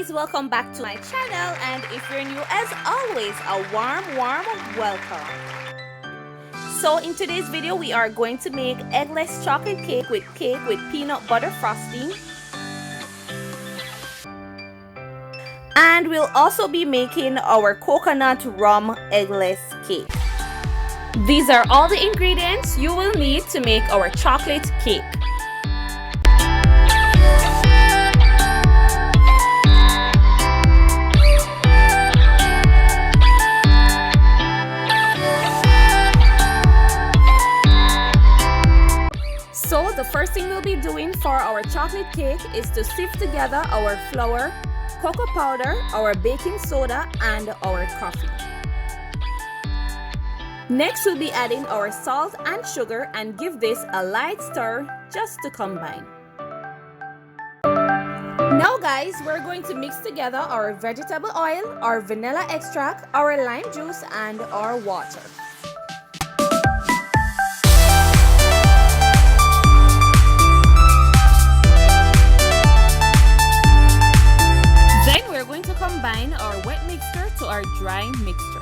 guys, welcome back to my channel, and if you're new, as always, a warm welcome. So in today's video we are going to make eggless chocolate cake with peanut butter frosting, and we'll also be making our coconut rum eggless cake. These are all the ingredients you will need to make our chocolate cake. So the first thing we'll be doing for our chocolate cake is to sift together our flour, cocoa powder, our baking soda, and our coffee. Next, we'll be adding our salt and sugar and give this a light stir just to combine. Now guys, we're going to mix together our vegetable oil, our vanilla extract, our lime juice, and our water. Then we're going to combine our wet mixture to our dry mixture.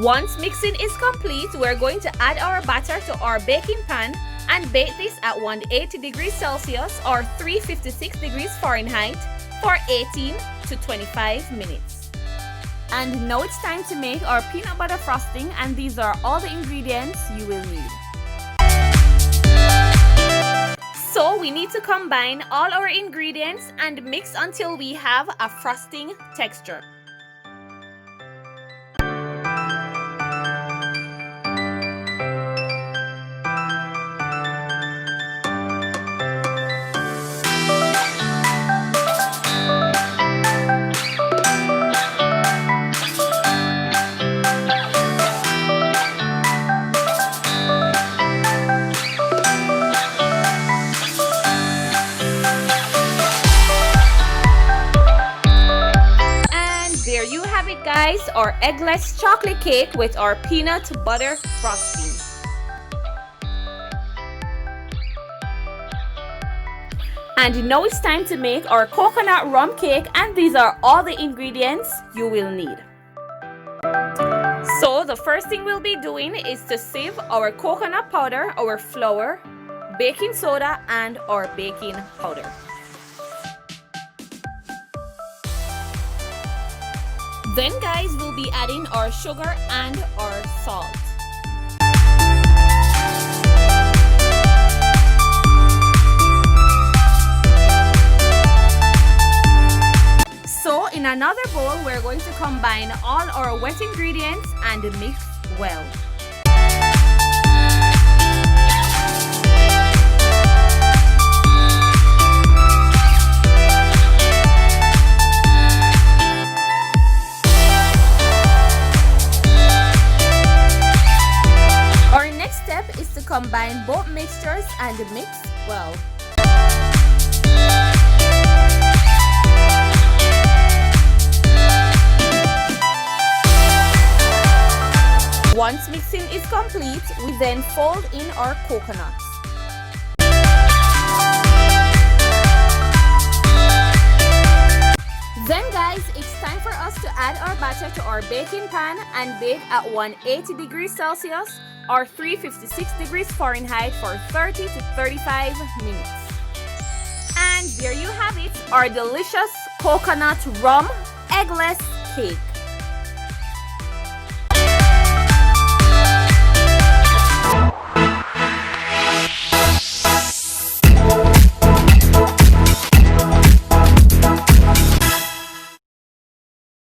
Once mixing is complete, we're going to add our batter to our baking pan and bake this at 180 degrees Celsius or 356 degrees Fahrenheit for 18 to 25 minutes. And now it's time to make our peanut butter frosting, and these are all the ingredients you will need. So we need to combine all our ingredients and mix until we have a frosting texture. There you have it guys, our eggless chocolate cake with our peanut butter frosting. And now it's time to make our coconut rum cake, and these are all the ingredients you will need. So the first thing we'll be doing is to sieve our coconut powder, our flour, baking soda, and our baking powder. Then guys, we'll be adding our sugar and our salt. So in another bowl, we're going to combine all our wet ingredients and mix well. Combine both mixtures and mix well. Once mixing is complete, we then fold in our coconuts. Then guys, it's time for us to add our batter to our baking pan and bake at 180 degrees Celsius or 356 degrees Fahrenheit for 30 to 35 minutes. And there you have it, our delicious coconut rum eggless cake.